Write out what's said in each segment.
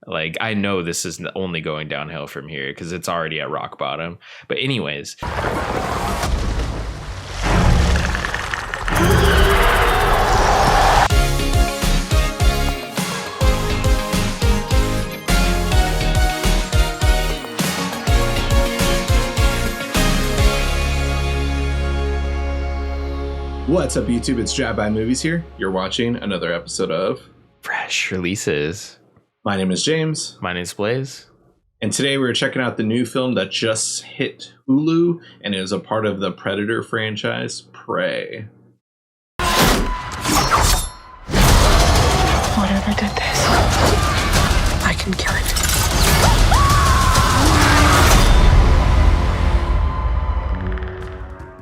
Like, I know this is only going downhill from here because it's already at rock bottom. But anyways. What's up, YouTube? It's Jab by Movies here. You're watching another episode of Fresh Releases. My name is James. My name's Blaze. And today we're checking out the new film that just hit Hulu and is a part of the Predator franchise, Prey. Whatever did this, I can kill it.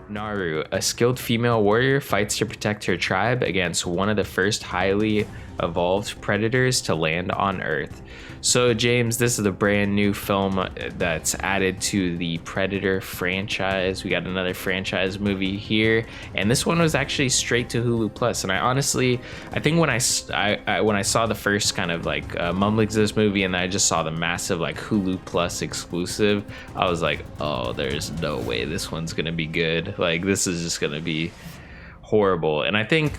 Naru, a skilled female warrior, fights to protect her tribe against one of the first highly evolved predators to land on Earth. So, James, this is a brand new film that's added to the Predator franchise. We got another franchise movie here, and this one was actually straight to Hulu Plus. And I think when I saw the first kind of like mumblings of this movie, and then I just saw the massive like Hulu Plus exclusive, I was like, oh, there's no way this one's gonna be good. Like, this is just gonna be horrible. And I think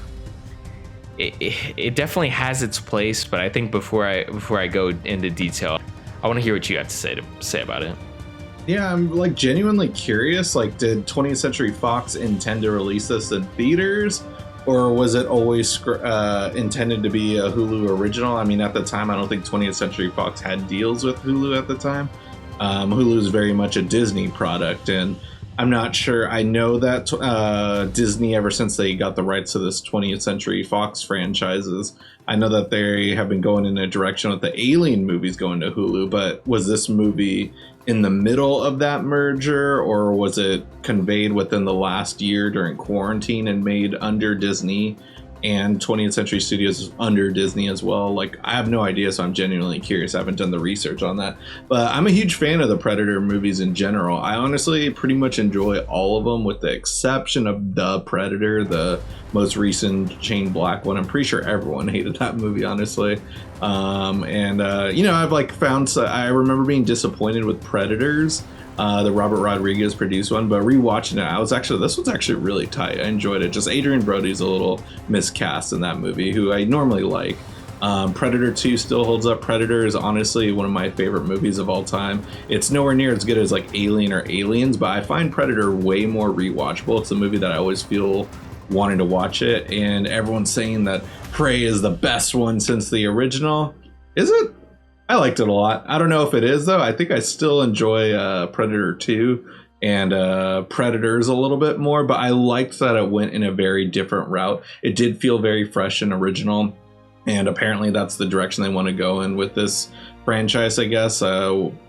it definitely has its place, but I think before I go into detail, I want to hear what you have to say about it. Yeah, I'm like genuinely curious. Like, did 20th Century Fox intend to release this in theaters, or was it always intended to be a Hulu original? I mean, at the time, I don't think 20th Century Fox had deals with Hulu at the time. Hulu is very much a Disney product, and I'm not sure. I know that Disney, ever since they got the rights to this 20th Century Fox franchises, I know that they have been going in a direction with the Alien movies going to Hulu, but was this movie in the middle of that merger, or was it conveyed within the last year during quarantine and made under Disney? And 20th Century Studios is under Disney as well. Like, I have no idea, so I'm genuinely curious. I haven't done the research on that. But I'm a huge fan of the Predator movies in general. I honestly pretty much enjoy all of them, with the exception of The Predator, the most recent Shane Black one. I'm pretty sure everyone hated that movie, honestly. I've like found, I remember being disappointed with Predators, the Robert Rodriguez produced one, but rewatching it, this one's actually really tight. I enjoyed it. Just Adrian Brody's a little miscast in that movie, who I normally like. Predator 2 still holds up. Predator is honestly one of my favorite movies of all time. It's nowhere near as good as like Alien or Aliens, but I find Predator way more rewatchable. It's a movie that I always feel wanting to watch it, and everyone's saying that Prey is the best one since the original. Is it? I liked it a lot. I don't know if it is, though. I think I still enjoy Predator 2 and Predators a little bit more, but I liked that it went in a very different route. It did feel very fresh and original, and apparently that's the direction they want to go in with this franchise, I guess.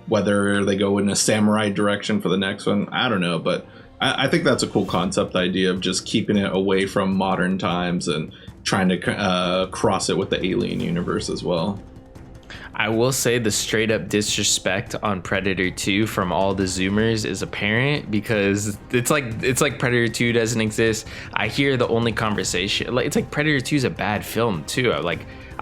Whether they go in a samurai direction for the next one, I don't know, but I think that's a cool concept idea of just keeping it away from modern times and trying to cross it with the Alien universe as well. I will say the straight up disrespect on Predator 2 from all the Zoomers is apparent, because it's like Predator 2 doesn't exist. I hear the only conversation, like, it's like Predator 2 is a bad film too.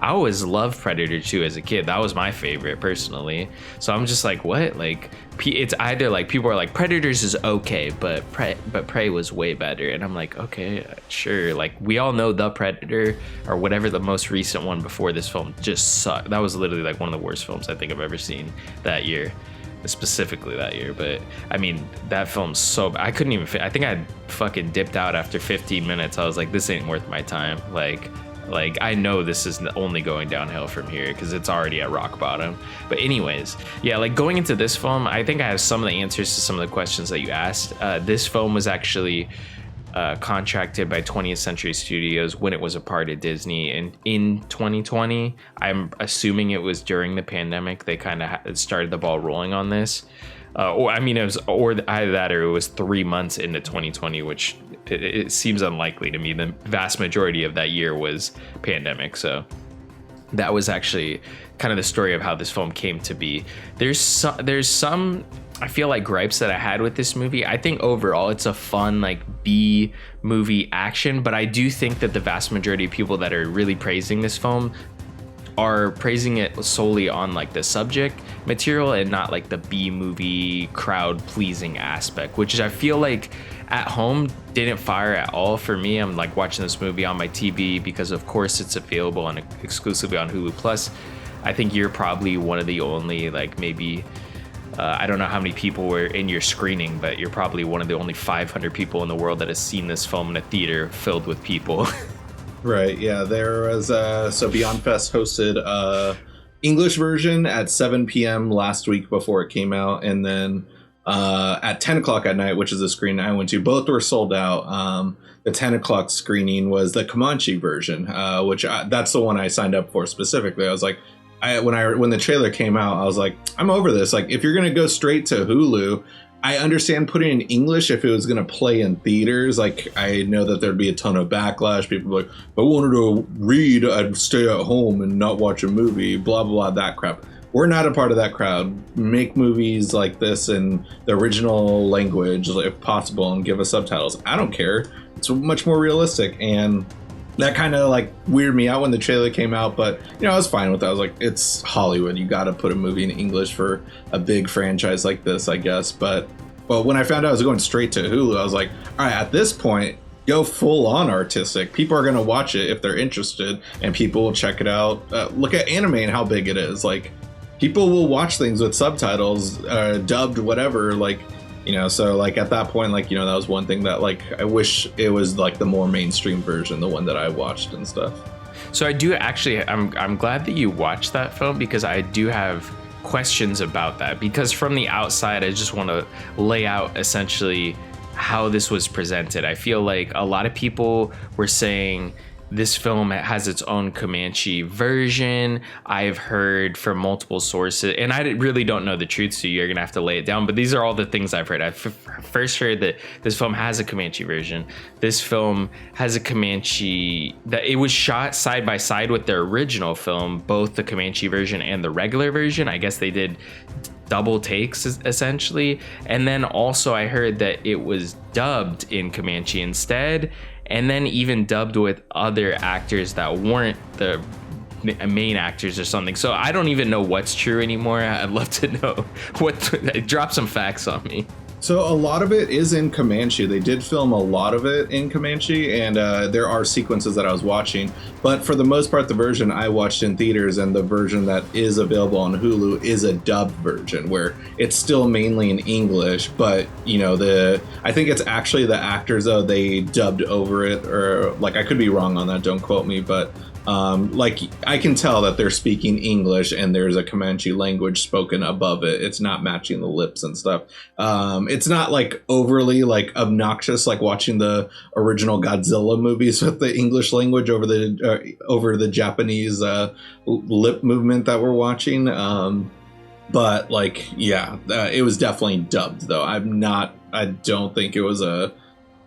I always loved Predator 2 as a kid. That was my favorite personally. So I'm just like, what? Like, it's either like people are like Predators is okay, but Prey was way better. And I'm like, okay, sure. Like, we all know The Predator, or whatever the most recent one before this film, just sucked. That was literally like one of the worst films I think I've ever seen that year. Specifically that year. But I mean, that film's so I couldn't even I think I fucking dipped out after 15 minutes. I was like, this ain't worth my time. Like I know this is only going downhill from here because it's already at rock bottom. But anyways, yeah, like going into this film, I think I have some of the answers to some of the questions that you asked. This film was actually contracted by 20th Century Studios when it was a part of Disney, and in 2020, I'm assuming it was during the pandemic, they kind of started the ball rolling on this. It was either that or it was 3 months into 2020, which it seems unlikely to me. The vast majority of that year was pandemic. So that was actually kind of the story of how this film came to be. There's some I feel like gripes that I had with this movie. I think overall it's a fun like B movie action, but I do think that the vast majority of people that are really praising this film are praising it solely on like the subject material and not like the B movie crowd pleasing aspect, which is, I feel like at home didn't fire at all for me. I'm like watching this movie on my TV because of course it's available on exclusively on Hulu Plus. I think you're probably one of the only, like, maybe I don't know how many people were in your screening, but you're probably one of the only 500 people in the world that has seen this film in a theater filled with people. Right, yeah, there was so Beyond Fest hosted a English version at 7 p.m. last week before it came out, and then at 10 o'clock at night, which is the screening I went to, both were sold out. The 10 o'clock screening was the Comanche version, which that's the one I signed up for specifically. I was like, when the trailer came out, I was like, I'm over this. Like, if you're gonna go straight to Hulu, I understand putting in English if it was gonna play in theaters. Like, I know that there'd be a ton of backlash. People like, if I wanted to read, I'd stay at home and not watch a movie. Blah blah blah. That crap. We're not a part of that crowd. Make movies like this in the original language, if possible, and give us subtitles. I don't care. It's much more realistic, and that kind of like weirded me out when the trailer came out, but you know, I was fine with that. I was like, it's Hollywood, you got to put a movie in English for a big franchise like this, I guess. But when I found out I was going straight to Hulu, I was like, all right, at this point, go full on artistic. People are going to watch it if they're interested, and people will check it out. Look at anime and how big it is. Like, people will watch things with subtitles, dubbed, whatever. Like, you know, so like at that point, like, you know, that was one thing that like I wish it was like the more mainstream version, the one that I watched and stuff. So I do actually, I'm glad that you watched that film, because I do have questions about that, because from the outside I just want to lay out essentially how this was presented. I feel like a lot of people were saying this film has its own Comanche version. I've heard from multiple sources, and I really don't know the truth, so you're gonna have to lay it down, but these are all the things I've heard. I've first heard that this film has a Comanche version. This film has a Comanche, that it was shot side by side with their original film, both the Comanche version and the regular version. I guess they did double takes essentially. And then also I heard that it was dubbed in Comanche instead, and then even dubbed with other actors that weren't the main actors or something. So I don't even know what's true anymore. I'd love to know drop some facts on me. So a lot of it is in Comanche. They did film a lot of it in Comanche, and there are sequences that I was watching. But for the most part, the version I watched in theaters and the version that is available on Hulu is a dubbed version where it's still mainly in English. But, you know, I think it's actually the actors, though, they dubbed over it, or like, I could be wrong on that, don't quote me, but like, I can tell that they're speaking English and there's a Comanche language spoken above it. It's not matching the lips and stuff. It's not like overly like obnoxious like watching the original Godzilla movies with the English language over the Japanese lip movement that we're watching. But like, yeah, it was definitely dubbed though. I don't think it was a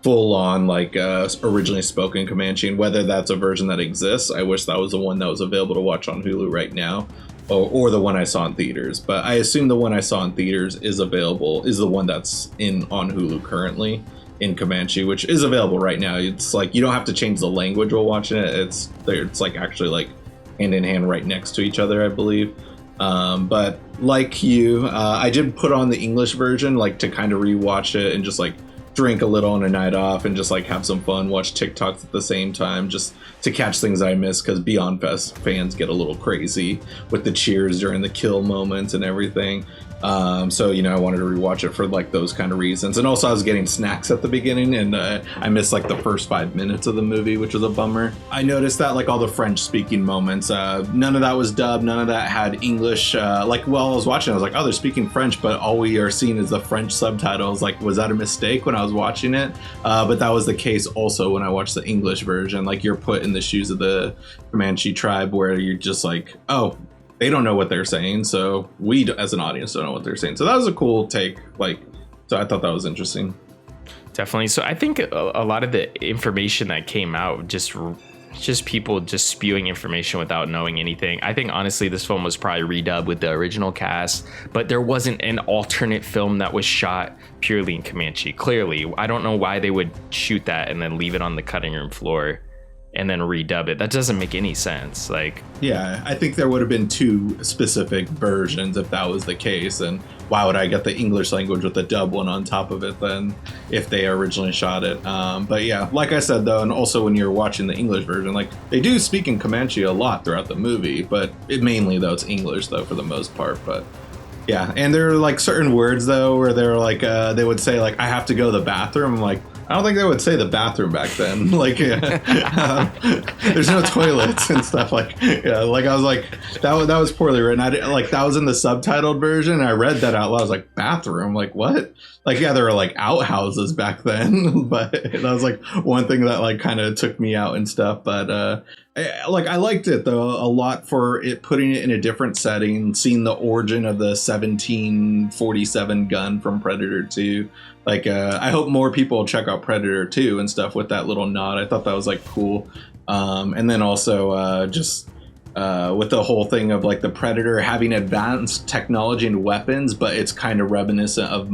full on like originally spoken Comanche, and whether that's a version that exists, I wish that was the one that was available to watch on Hulu right now, or the one I saw in theaters. But I assume the one I saw in theaters is the one that's on Hulu currently in Comanche, which is available right now. It's like you don't have to change the language while watching it. It's like actually like hand in hand right next to each other, I believe. But like you, I did put on the English version like to kind of rewatch it and just like drink a little on a night off and just like have some fun, watch TikToks at the same time, just to catch things I miss, because Beyond Fest fans get a little crazy with the cheers during the kill moments and everything. So, you know, I wanted to rewatch it for like those kind of reasons. And also I was getting snacks at the beginning, and I missed like the first 5 minutes of the movie, which was a bummer. I noticed that like all the French speaking moments, none of that was dubbed, none of that had English. Like while I was watching, I was like, oh, they're speaking French, but all we are seeing is the French subtitles. Like, was that a mistake when I was watching it? But that was the case also when I watched the English version. Like, you're put in the shoes of the Comanche tribe where you're just like, oh, they don't know what they're saying, so we as an audience don't know what they're saying. So that was a cool take. Like, so I thought that was interesting. Definitely. So I think a lot of the information that came out, just people just spewing information without knowing anything. I think honestly this film was probably redubbed with the original cast, but there wasn't an alternate film that was shot purely in Comanche. Clearly, I don't know why they would shoot that and then leave it on the cutting room floor and then redub it. That doesn't make any sense. Like, yeah, I think there would have been 2 specific versions if that was the case, and why would I get the English language with the dub one on top of it then if they originally shot it? But yeah, like I said though, and also when you're watching the English version, like they do speak in Comanche a lot throughout the movie, but mainly though it's English though for the most part. But yeah, and there are like certain words though where they're like they would say like I have to go to the bathroom. I'm like, I don't think they would say the bathroom back then. Like, there's no toilets and stuff. Like, yeah, like I was like, that was poorly written. Like that was in the subtitled version. I read that out loud. I was like, bathroom? Like what? Like, yeah, there were like outhouses back then, but that was like one thing that like kind of took me out and stuff. But I liked it though a lot for it putting it in a different setting, seeing the origin of the 1747 gun from Predator 2. Like, I hope more people check out Predator 2 and stuff with that little nod. I thought that was like cool. And then also just with the whole thing of like the Predator having advanced technology and weapons, but it's kind of reminiscent of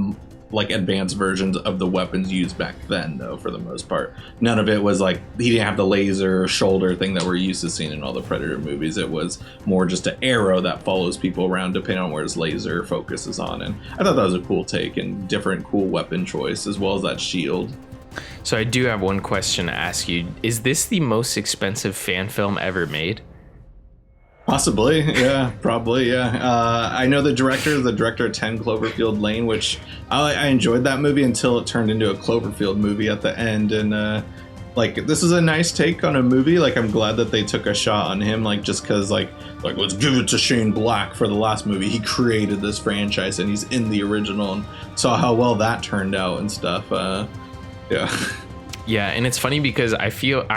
like advanced versions of the weapons used back then though, for the most part. None of it was like, he didn't have the laser shoulder thing that we're used to seeing in all the Predator movies. It was more just an arrow that follows people around depending on where his laser focuses on. And I thought that was a cool take and different cool weapon choice, as well as that shield. So I do have one question to ask you. Is this the most expensive fan film ever made? Possibly, yeah, probably, yeah. I know the director of 10 Cloverfield Lane, which I enjoyed that movie until it turned into a Cloverfield movie at the end. And like, this is a nice take on a movie. Like, I'm glad that they took a shot on him, like, just because like let's give it to Shane Black for the last movie. He created this franchise and he's in the original, and saw how well that turned out and stuff. Yeah. Yeah, and it's funny because I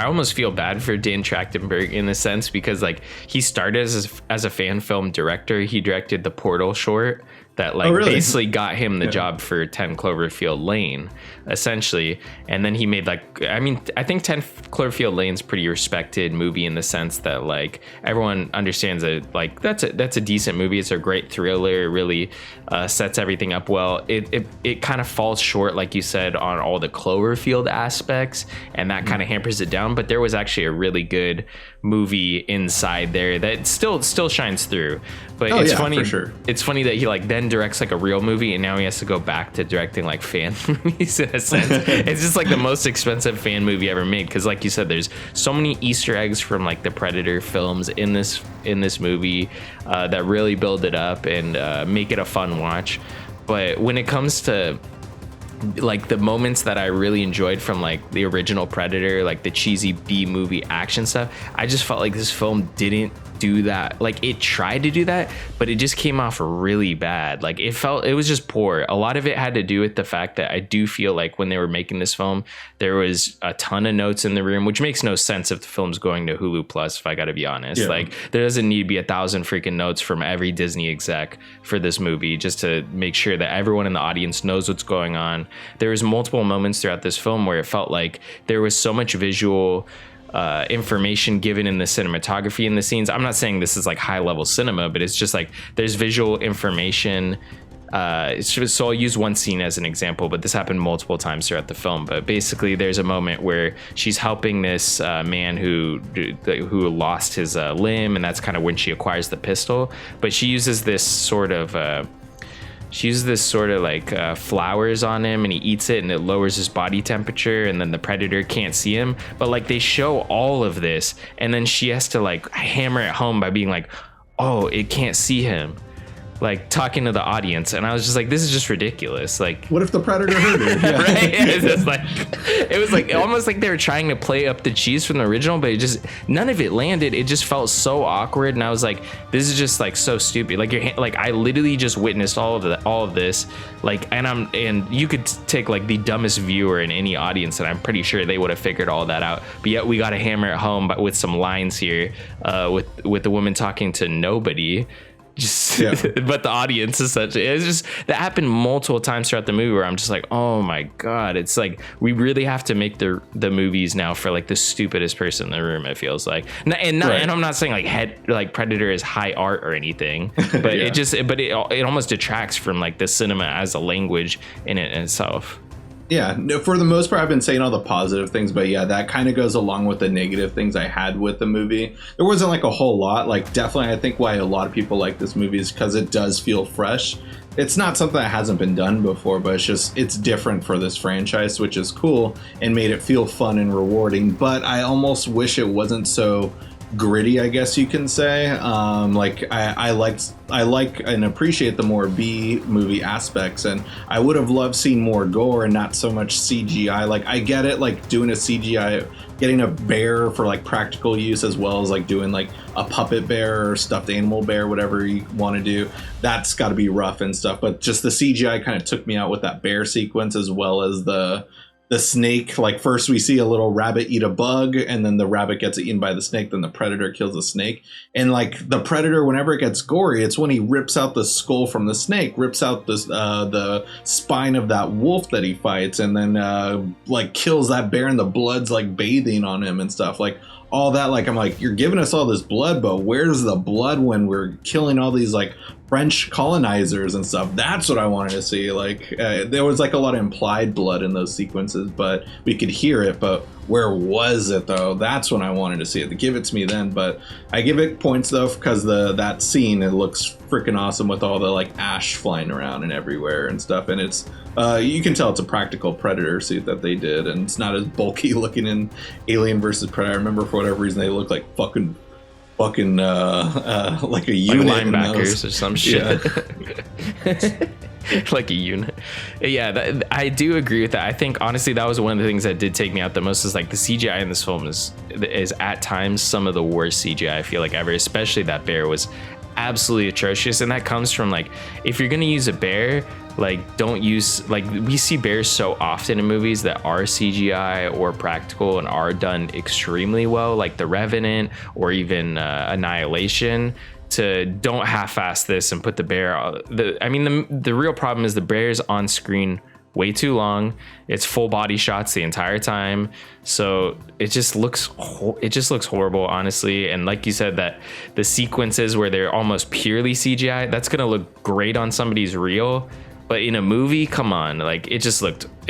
almost feel bad for Dan Trachtenberg in a sense, because like he started as a fan film director. He directed the Portal short that like basically got him the job for 10 Cloverfield Lane, essentially. And then he made like, I mean, I think 10 Cloverfield Lane's pretty respected movie in the sense that like everyone understands that like that's a decent movie. It's a great thriller. It really sets everything up well. It kind of falls short, like you said, on all the Cloverfield aspects, and that kind of hampers it down. But there was actually a really good movie inside there that still shines through. But it's funny, for sure. It's funny that he like then directs like a real movie, and now he has to go back to directing like fan movies in a sense. It's just like the most expensive fan movie ever made, because like you said, there's so many Easter eggs from like the Predator films in this movie that really build it up and make it a fun watch. But when it comes to like the moments that I really enjoyed from like the original Predator, like the cheesy B movie action stuff, I just felt like this film didn't do that. Like it tried to do that, but it just came off really bad. Like it was just poor. A lot of it had to do with the fact that I do feel like when they were making this film, there was a ton of notes in the room, which makes no sense if the film's going to Hulu Plus, if I gotta be honest. Like there doesn't need to be 1,000 freaking notes from every Disney exec for this movie just to make sure that everyone in the audience knows what's going on. There was multiple moments throughout this film where it felt like there was so much visual information given in the cinematography in the scenes. I'm not saying this is like high level cinema, but it's just like there's visual information. So I'll use one scene as an example, but this happened multiple times throughout the film. But basically there's a moment where she's helping this man who lost his limb, and that's kind of when she acquires the pistol. But she uses this sort of like flowers on him, and he eats it and it lowers his body temperature, and then the Predator can't see him. But like they show all of this, and then she has to like hammer it home by being like, oh, it can't see him, like talking to the audience. And I was just like, this is just ridiculous. Like, what if the Predator hurt her? Yeah. Right? It was like almost like they were trying to play up the cheese from the original, but none of it landed. It just felt so awkward, and I was like, this is just like so stupid. Like I literally just witnessed all of this. Like, and you could take like the dumbest viewer in any audience, and I'm pretty sure they would have figured all that out. But yet we got to hammer it home with some lines here, with the woman talking to nobody. But the audience is such. It's just that happened multiple times throughout the movie where I'm just like, oh my god, it's like we really have to make the movies now for like the stupidest person in the room. It feels like, and I'm not saying like Predator is high art or anything, but it almost detracts from like the cinema as a language in it itself. Yeah, no, for the most part, I've been saying all the positive things, but yeah, that kind of goes along with the negative things I had with the movie. There wasn't like a whole lot. Like, definitely, I think why a lot of people like this movie is because it does feel fresh. It's not something that hasn't been done before, but it's different for this franchise, which is cool and made it feel fun and rewarding. But I almost wish it wasn't so gritty, I guess you can say. Like I like and appreciate the more B movie aspects, and I would have loved seeing more gore and not so much CGI. Like, I get it, like doing a CGI, getting a bear for like practical use as well as like doing like a puppet bear or stuffed animal bear, whatever you want to do. That's got to be rough and stuff. But just the CGI kind of took me out with that bear sequence, as well as the snake. Like, first we see a little rabbit eat a bug, and then the rabbit gets eaten by the snake, then the predator kills the snake. And like, the predator, whenever it gets gory, it's when he rips out the skull from the snake, rips out the spine of that wolf that he fights, and then like kills that bear, and the blood's like bathing on him and stuff. Like, all that, like, I'm like, you're giving us all this blood, but where's the blood when we're killing all these like French colonizers and stuff? That's what I wanted to see. Like, there was like a lot of implied blood in those sequences, but we could hear it. But where was it though? That's when I wanted to see it. Give it to me then. But I give it points though, because that scene, it looks freaking awesome with all the like ash flying around and everywhere and stuff. And it's you can tell it's a practical Predator suit that they did, and it's not as bulky looking in Alien versus Predator. I remember for whatever reason they look like fucking like a unit, like linebackers or some shit. Yeah. Like a unit. Yeah, I do agree with that. I think honestly that was one of the things that did take me out the most, is like the CGI in this film is at times some of the worst CGI I feel like ever, especially that bear was absolutely atrocious. And that comes from, like, if you're gonna use a bear, like, don't use, like, we see bears so often in movies that are CGI or practical and are done extremely well, like The Revenant or even Annihilation. To don't half-ass this and put the bear, the real problem is the bear's on screen way too long. It's full body shots the entire time, so it just looks horrible, honestly. And like you said, that the sequences where they're almost purely CGI, that's gonna look great on somebody's reel, but in a movie, come on, like, it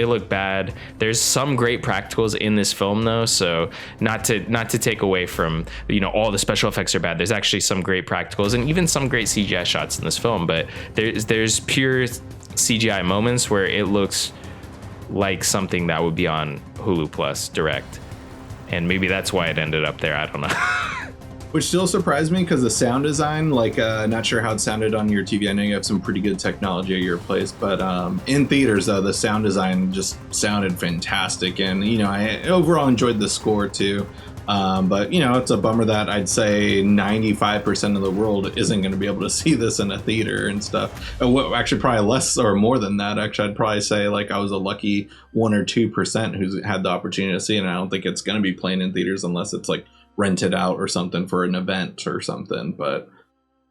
looked bad. There's some great practicals in this film though, so not to take away from, you know, all the special effects are bad. There's actually some great practicals and even some great CGI shots in this film, but there's pure CGI moments where it looks like something that would be on Hulu Plus Direct, and maybe that's why it ended up there. I don't know. Which still surprised me, because the sound design, like, not sure how it sounded on your TV. I know you have some pretty good technology at your place, but in theaters, though, the sound design just sounded fantastic. And, you know, I overall enjoyed the score, too. But, you know, it's a bummer that I'd say 95% of the world isn't going to be able to see this in a theater and stuff. Actually, probably less or more than that. Actually, I'd probably say, like, I was a lucky 1 or 2% who's had the opportunity to see it. And I don't think it's going to be playing in theaters unless it's, like, rented out or something for an event or something. But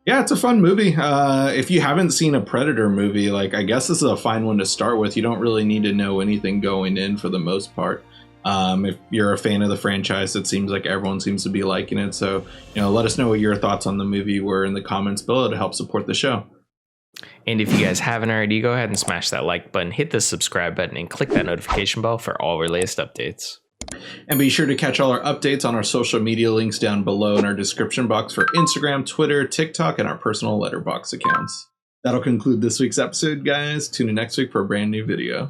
yeah, it's a fun movie. If you haven't seen a Predator movie, like, I guess this is a fine one to start with. You don't really need to know anything going in for the most part. If you're a fan of the franchise, it seems like everyone seems to be liking it. So, you know, let us know what your thoughts on the movie were in the comments below to help support the show. And if you guys haven't already, go ahead and smash that like button, hit the subscribe button, and click that notification bell for all our latest updates. And be sure to catch all our updates on our social media links down below in our description box for Instagram, Twitter, TikTok, and our personal letterbox accounts. That'll conclude this week's episode, guys. Tune in next week for a brand new video.